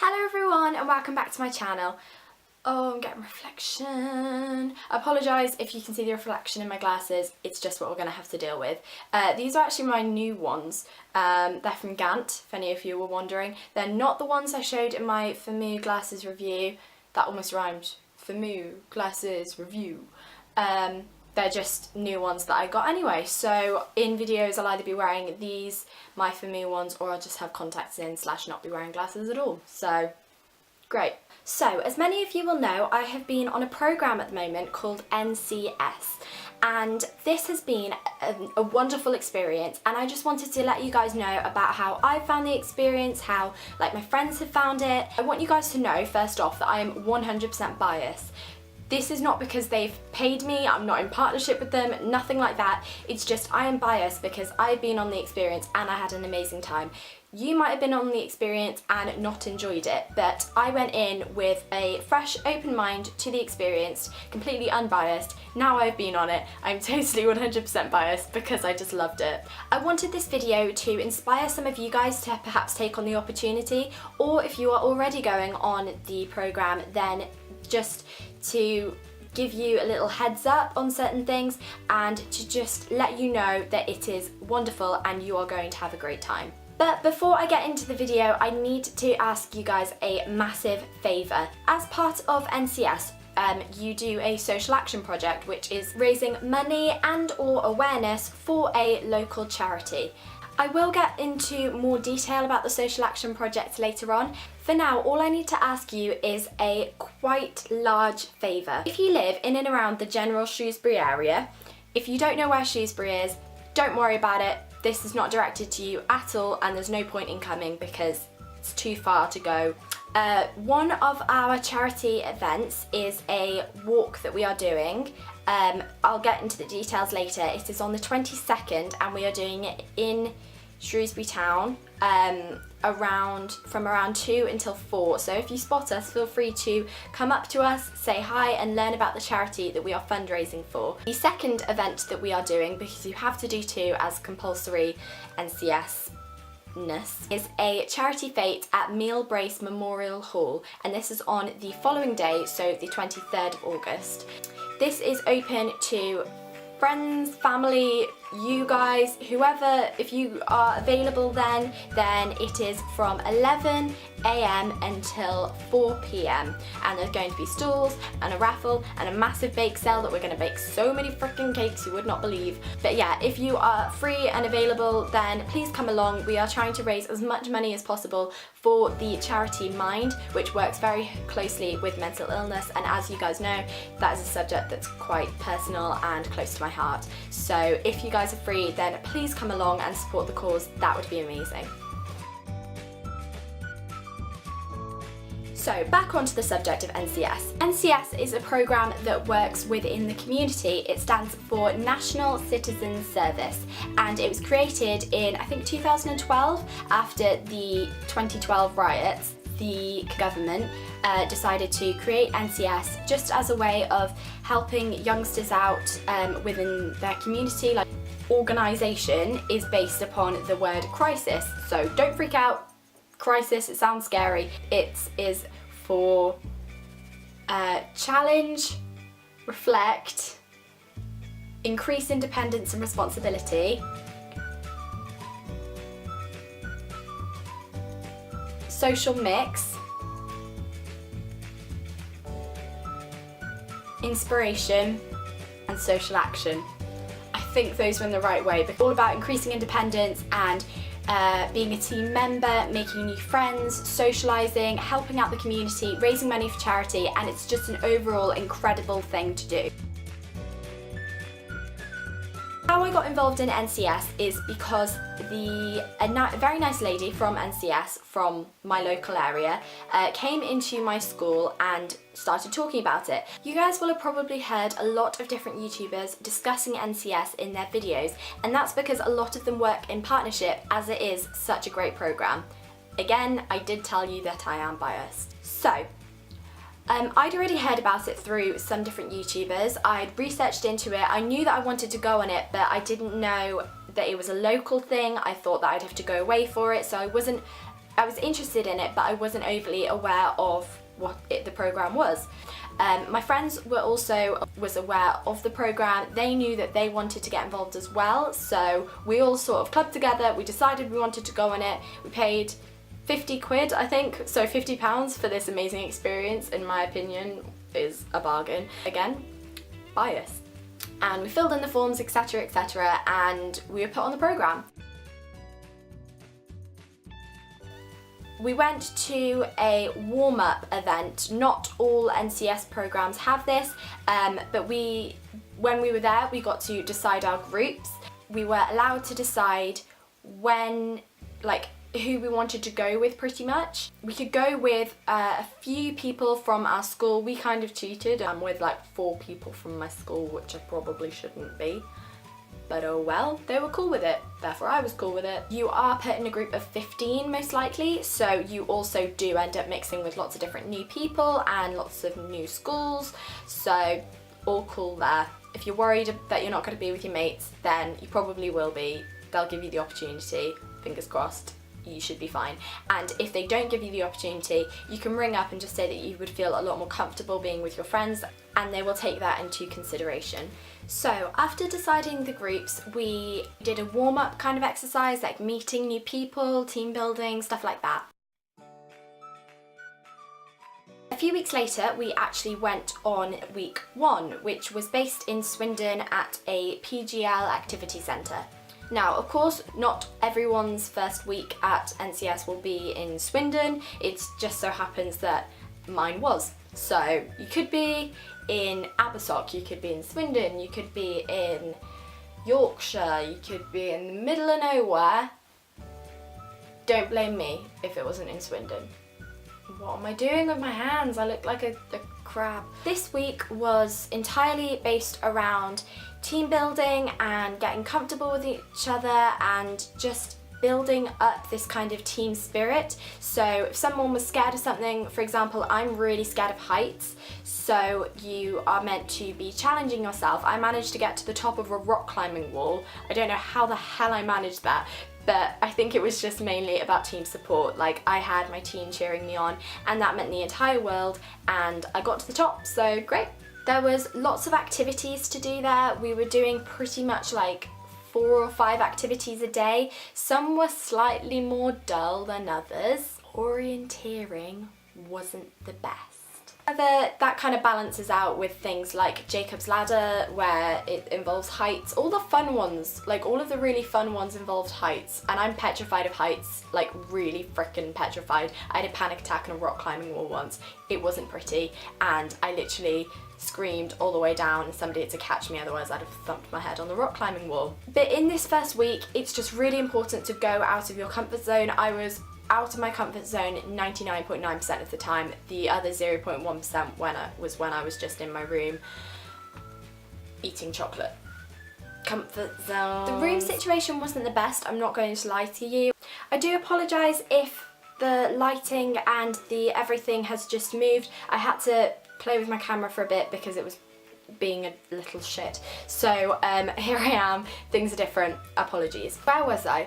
Hello everyone and welcome back to my channel. Oh, I'm getting reflection. I apologise if you can see the reflection in my glasses, it's just what we're going to have to deal with. These are actually my new ones. They're from Gant, if any of you were wondering. They're not the ones I showed in my FAMU glasses review. That almost rhymed. FAMU glasses review. They're just new ones that I got anyway, so in videos I'll either be wearing these, my FAMU ones, or I'll just have contacts in / not be wearing glasses at all, so great. So, as many of you will know, I have been on a programme at the moment called NCS, and this has been a wonderful experience, and I just wanted to let you guys know about how I found the experience, how my friends have found it. I want you guys to know, first off, that I am 100% biased. This is not because they've paid me, I'm not in partnership with them, nothing like that. It's just I am biased because I've been on the experience and I had an amazing time. You might have been on the experience and not enjoyed it, but I went in with a fresh, open mind to the experience, completely unbiased. Now I've been on it, I'm totally 100% biased because I just loved it. I wanted this video to inspire some of you guys to perhaps take on the opportunity, or if you are already going on the programme, then just to give you a little heads up on certain things and to just let you know that it is wonderful and you are going to have a great time. But before I get into the video, I need to ask you guys a massive favour. As part of NCS, you do a social action project which is raising money and or awareness for a local charity. I will get into more detail about the social action project later on. For now, all I need to ask you is a quite large favour. If you live in and around the general Shrewsbury area, if you don't know where Shrewsbury is, don't worry about it. This is not directed to you at all and there's no point in coming because it's too far to go. One of our charity events is a walk that we are doing. I'll get into the details later. It is on the 22nd and we are doing it in Shrewsbury town from around 2 until 4. So if you spot us, feel free to come up to us, say hi and learn about the charity that we are fundraising for. The second event that we are doing, because you have to do two as compulsory NCS, is a charity fete at Meal Brace Memorial Hall, and this is on the following day, so the 23rd of August. This is open to friends, family, you guys, whoever. If you are available then it is from 11 AM until 4 PM, and there's going to be stalls and a raffle and a massive bake sale that we're going to bake so many freaking cakes you would not believe. But yeah, if you are free and available then please come along. We are trying to raise as much money as possible for the charity Mind, which works very closely with mental illness, and as you guys know, that is a subject that's quite personal and close to my heart. So if you guys are free then please come along and support the cause, that would be amazing. So back onto the subject of NCS. NCS is a programme that works within the community. It stands for National Citizen Service, and it was created in I think 2012 after the 2012 riots. The government decided to create NCS just as a way of helping youngsters out within their community. Organisation is based upon the word crisis, so don't freak out. Crisis, it sounds scary. It is for challenge, reflect, increase independence and responsibility, social mix, inspiration, and social action. I think those were in the right way, but all about increasing independence and being a team member, making new friends, socialising, helping out the community, raising money for charity, and it's just an overall incredible thing to do. How I got involved in NCS is because a very nice lady from NCS, from my local area, came into my school and started talking about it. You guys will have probably heard a lot of different YouTubers discussing NCS in their videos, and that's because a lot of them work in partnership as it is such a great programme. Again, I did tell you that I am biased. So, I'd already heard about it through some different YouTubers. I'd researched into it. I knew that I wanted to go on it, but I didn't know that it was a local thing. I thought that I'd have to go away for it, so I wasn't I was interested in it, but I wasn't overly aware of what the program was. My friends were also aware of the program. They knew that they wanted to get involved as well, so we all sort of clubbed together. We decided we wanted to go on it. We paid 50 quid, I think, so £50 for this amazing experience, in my opinion, is a bargain. Again, bias. And we filled in the forms, etc, etc, and we were put on the program. We went to a warm-up event. Not all NCS programs have this, but when we were there, we got to decide our groups. We were allowed to decide when, like, who we wanted to go with, pretty much. We could go with a few people from our school. We kind of cheated. I'm with like 4 people from my school, which I probably shouldn't be. But oh well, they were cool with it, therefore I was cool with it. You are put in a group of 15 most likely, so you also do end up mixing with lots of different new people and lots of new schools, so all cool there. If you're worried that you're not going to be with your mates, then you probably will be. They'll give you the opportunity, fingers crossed. You should be fine. And if they don't give you the opportunity, you can ring up and just say that you would feel a lot more comfortable being with your friends, and they will take that into consideration. So after deciding the groups, we did a warm-up kind of exercise, like meeting new people, team building, stuff like that. A few weeks later, we actually went on week 1, which was based in Swindon at a PGL activity centre. Now, of course, not everyone's first week at NCS will be in Swindon. It just so happens that mine was. So you could be in Abersock, you could be in Swindon, you could be in Yorkshire, you could be in the middle of nowhere. Don't blame me if it wasn't in Swindon. What am I doing with my hands? I look like a crab. This week was entirely based around team building and getting comfortable with each other and just building up this kind of team spirit. So if someone was scared of something, for example, I'm really scared of heights, so you are meant to be challenging yourself. I managed to get to the top of a rock climbing wall. I don't know how the hell I managed that, but I think it was just mainly about team support. Like, I had my team cheering me on, and that meant the entire world, and I got to the top, so great. There was lots of activities to do there. We were doing pretty much like 4 or 5 activities a day. Some were slightly more dull than others. Orienteering wasn't the best. However, that kind of balances out with things like Jacob's Ladder, where it involves heights. All the fun ones, like all of the really fun ones, involved heights, and I'm petrified of heights, like really freaking petrified. I had a panic attack on a rock climbing wall once. It wasn't pretty, and I literally screamed all the way down and somebody had to catch me, otherwise I'd have thumped my head on the rock climbing wall. But in this first week, it's just really important to go out of your comfort zone. I was out of my comfort zone 99.9% of the time. The other 0.1% when I was just in my room eating chocolate. Comfort zone. The room situation wasn't the best, I'm not going to lie to you. I do apologise if the lighting and the everything has just moved. I had to play with my camera for a bit because it was being a little shit. So here I am, things are different, apologies. Where was I?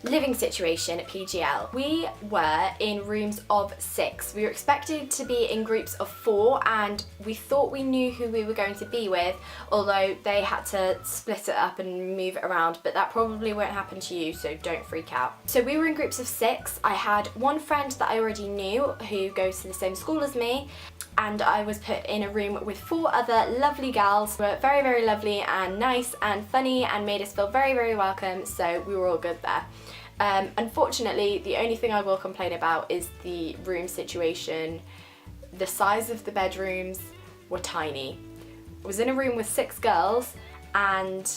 Living situation at PGL. We were in rooms of 6. We were expected to be in groups of 4, and we thought we knew who we were going to be with, although they had to split it up and move it around, but that probably won't happen to you, so don't freak out. So we were in groups of 6. I had one friend that I already knew who goes to the same school as me, and I was put in a room with 4 other lovely gals who were very, very lovely and nice and funny and made us feel very, very welcome, so we were all good there. Unfortunately, the only thing I will complain about is the room situation. The size of the bedrooms were tiny. I was in a room with 6 girls, and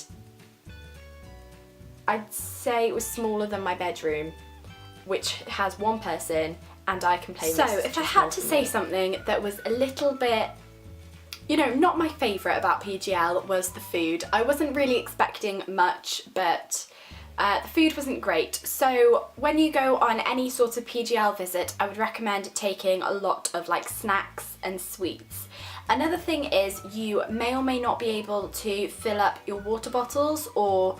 I'd say it was smaller than my bedroom, which has 1 person, and I complain. So if I had to say something that was a little bit, you know, not my favourite about PGL, was the food. I wasn't really expecting much, but the food wasn't great. So when you go on any sort of PGL visit, I would recommend taking a lot of like snacks and sweets. Another thing is you may or may not be able to fill up your water bottles, or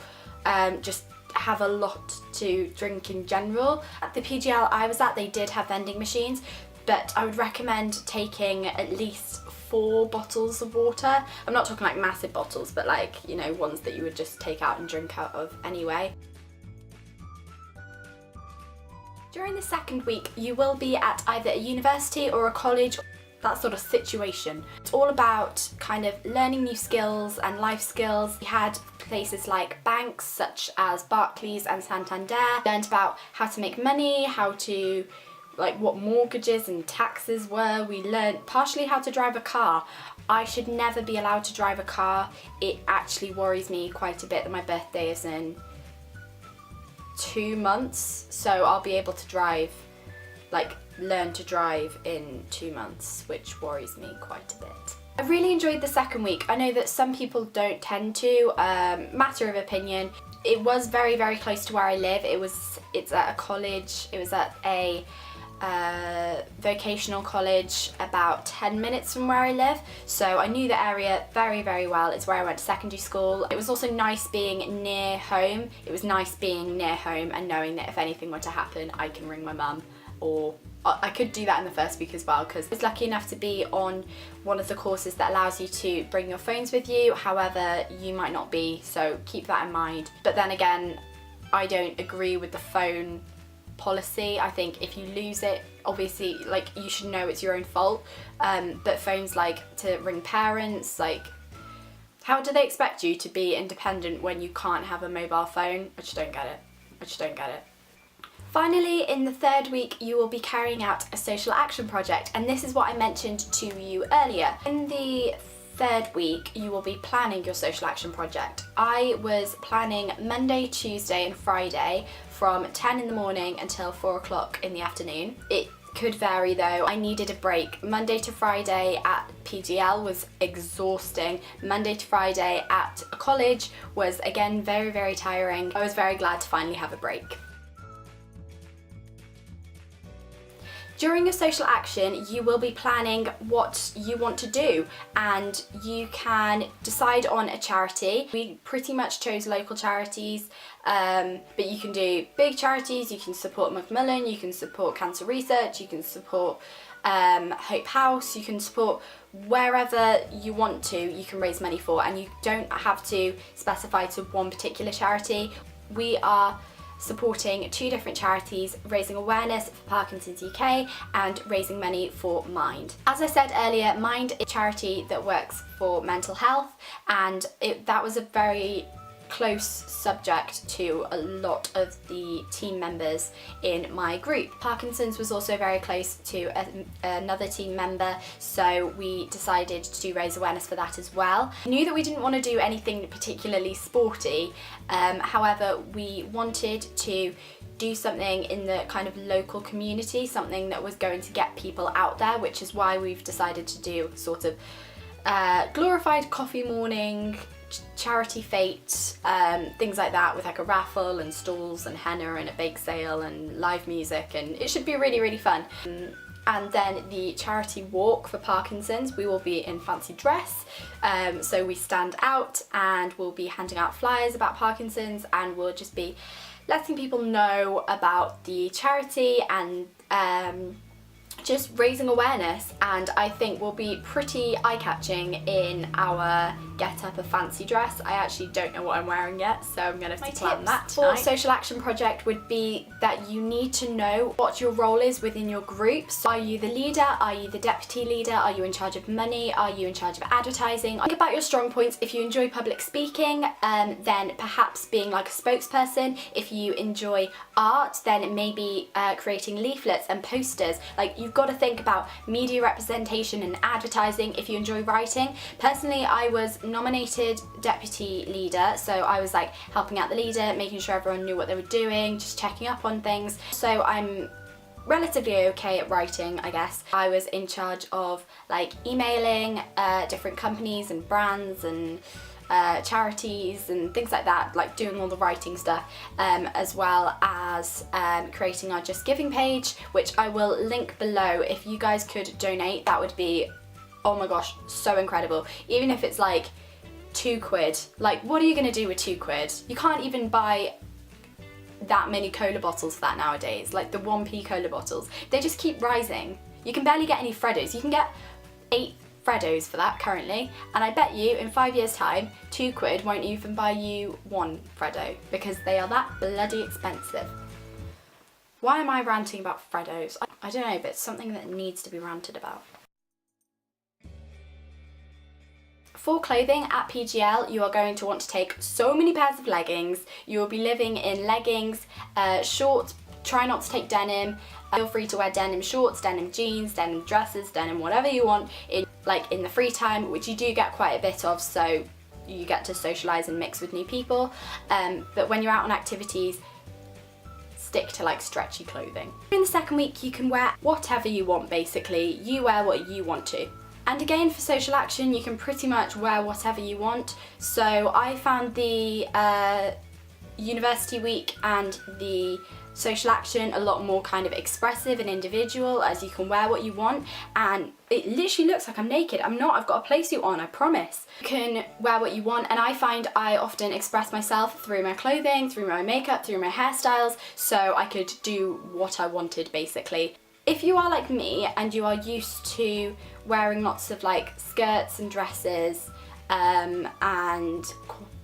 just have a lot to drink in general. At the PGL I was at, they did have vending machines, but I would recommend taking at least 4 bottles of water. I'm not talking like massive bottles, but like, you know, ones that you would just take out and drink out of anyway. During the second week, you will be at either a university or a college, that sort of situation. It's all about kind of learning new skills and life skills. We had places like banks such as Barclays and Santander. Learned about how to make money, how to, like, what mortgages and taxes were. We learned partially how to drive a car. I should never be allowed to drive a car. It actually worries me quite a bit that my birthday is in 2 months, so I'll be able to drive, like, learn to drive in 2 months, which worries me quite a bit. I really enjoyed the second week. I know that some people don't tend to, matter of opinion. It was very, very close to where I live. It's at a college, it was at a vocational college about 10 minutes from where I live, so I knew the area very, very well. It's where I went to secondary school. It was also nice being near home. It was nice being near home and knowing that if anything were to happen, I can ring my mum, or I could do that in the first week as well, because I was lucky enough to be on one of the courses that allows you to bring your phones with you. However, you might not be, so keep that in mind. But then again, I don't agree with the phone policy. I think if you lose it, obviously, like, you should know it's your own fault, but phones, like, to ring parents, like, how do they expect you to be independent when you can't have a mobile phone? I just don't get it. I just don't get it. Finally, in the third week, you will be carrying out a social action project, and this is what I mentioned to you earlier. In the third week, you will be planning your social action project. I was planning Monday, Tuesday and Friday from 10 in the morning until 4 o'clock in the afternoon. It could vary though. I needed a break. Monday to Friday at PGL was exhausting. Monday to Friday at a college was again very, very tiring. I was very glad to finally have a break. During your social action, you will be planning what you want to do, and you can decide on a charity. We pretty much chose local charities, but you can do big charities. You can support Macmillan, you can support Cancer Research, you can support Hope House, you can support wherever you want to, you can raise money for, and you don't have to specify to one particular charity. We are supporting 2 different charities, raising awareness for Parkinson's UK and raising money for Mind. As I said earlier, Mind is a charity that works for mental health, and that was a very close subject to a lot of the team members in my group. Parkinson's was also very close to another team member, so we decided to raise awareness for that as well. We knew that we didn't want to do anything particularly sporty, however we wanted to do something in the kind of local community, something that was going to get people out there, which is why we've decided to do sort of glorified coffee morning, charity fete, things like that, with like a raffle and stalls and henna and a bake sale and live music, and it should be really, really fun. And then the charity walk for Parkinson's, we will be in fancy dress, so we stand out and we'll be handing out flyers about Parkinson's, and we'll just be letting people know about the charity and just raising awareness, and I think we'll be pretty eye-catching in our get-up of fancy dress. I actually don't know what I'm wearing yet, so I'm going to have to plan that tonight. For social action project would be that you need to know what your role is within your group. So are you the leader? Are you the deputy leader? Are you in charge of money? Are you in charge of advertising? Think about your strong points. If you enjoy public speaking, then perhaps being like a spokesperson. If you enjoy art, then maybe creating leaflets and posters. Like, you've got to think about media representation and advertising. If you enjoy writing, personally I was nominated deputy leader, so I was like helping out the leader, making sure everyone knew what they were doing, just checking up on things. So I'm relatively okay at writing, I guess. I was in charge of like emailing different companies and brands and charities and things like that, like doing all the writing stuff, as well as creating our Just Giving page, which I will link below. If you guys could donate, that would be, oh my gosh, so incredible. Even if it's like £2, like what are you gonna do with £2? You can't even buy that many cola bottles for that nowadays, like the 1p cola bottles. They just keep rising. You can barely get any Freddos. You can get 8 Freddos for that currently, and I bet you in 5 years time, £2 won't even buy you 1 Freddo because they are that bloody expensive. Why am I ranting about Freddos? I don't know, but it's something that needs to be ranted about. For clothing at PGL, you are going to want to take so many pairs of leggings. You will be living in leggings, shorts, try not to take denim. Feel free to wear denim shorts, denim jeans, denim dresses, denim whatever you want in the free time, which you do get quite a bit of, so you get to socialise and mix with new people. But when you're out on activities, stick to like stretchy clothing. In the second week, you can wear whatever you want basically. You wear what you want to. And again, for social action, you can pretty much wear whatever you want. So I found the university week and the social action a lot more kind of expressive and individual, as you can wear what you want, and it literally looks like I'm naked. I'm not, I've got a playsuit on, I promise. You can wear what you want, and I find I often express myself through my clothing, through my makeup, through my hairstyles, so I could do what I wanted basically. If you are like me and you are used to wearing lots of like skirts and dresses and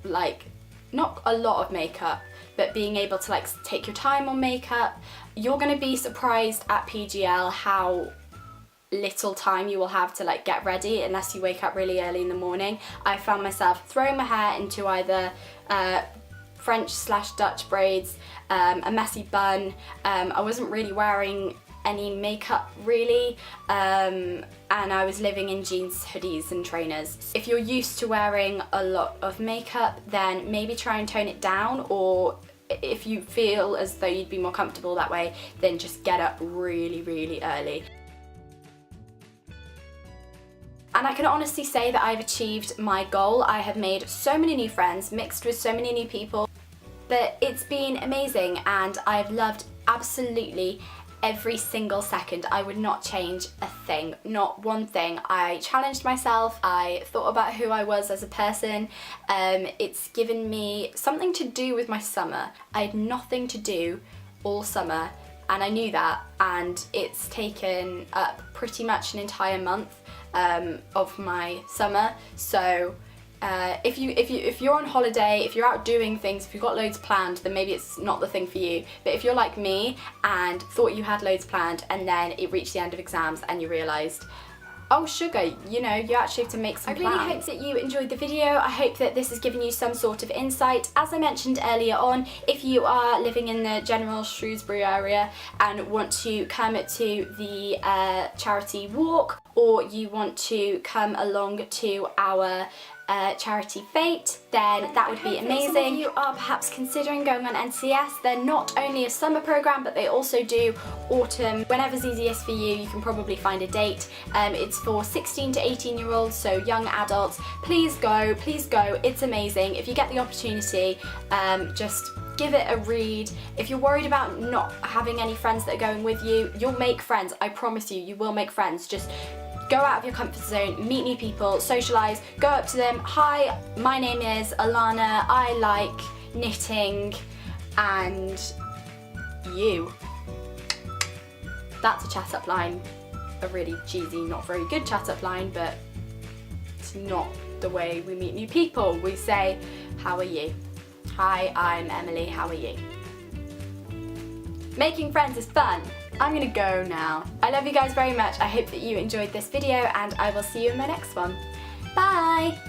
like not a lot of makeup, but being able to like take your time on makeup, you're going to be surprised at PGL how little time you will have to like get ready unless you wake up really early in the morning. I found myself throwing my hair into either French/Dutch braids, a messy bun. I wasn't really wearing any makeup really, and I was living in jeans, hoodies and trainers. If you're used to wearing a lot of makeup, then maybe try and tone it down, or if you feel as though you'd be more comfortable that way, then just get up really, really early. And I can honestly say that I've achieved my goal. I have made so many new friends, mixed with so many new people, but it's been amazing and I've loved absolutely every single second. I would not change a thing, not one thing. I challenged myself, I thought about who I was as a person. It's given me something to do with my summer. I had nothing to do all summer and I knew that, and it's taken up pretty much an entire month of my summer. So if you're on holiday, if you're out doing things, if you've got loads planned, then maybe it's not the thing for you. But if you're like me and thought you had loads planned and then it reached the end of exams and you realised, oh sugar, you know, you actually have to make some plans. I really hope that you enjoyed the video. I hope that this has given you some sort of insight. As I mentioned earlier on, if you are living in the general Shrewsbury area and want to come to the charity walk, or you want to come along to our charity fete, then that would be amazing. Some of you are perhaps considering going on NCS. They're not only a summer programme, but they also do autumn. Whenever's easiest for you, you can probably find a date. It's for 16 to 18-year-olds, so young adults. Please go, it's amazing. If you get the opportunity, just give it a read. If you're worried about not having any friends that are going with you, you'll make friends. I promise you, you will make friends. Just go out of your comfort zone, meet new people, socialise, go up to them. Hi, my name is Alana, I like knitting, and you. That's a chat-up line. A really cheesy, not very good chat-up line, but it's not the way we meet new people. We say, how are you? Hi, I'm Emily, how are you? Making friends is fun. I'm gonna go now. I love you guys very much. I hope that you enjoyed this video and I will see you in my next one. Bye!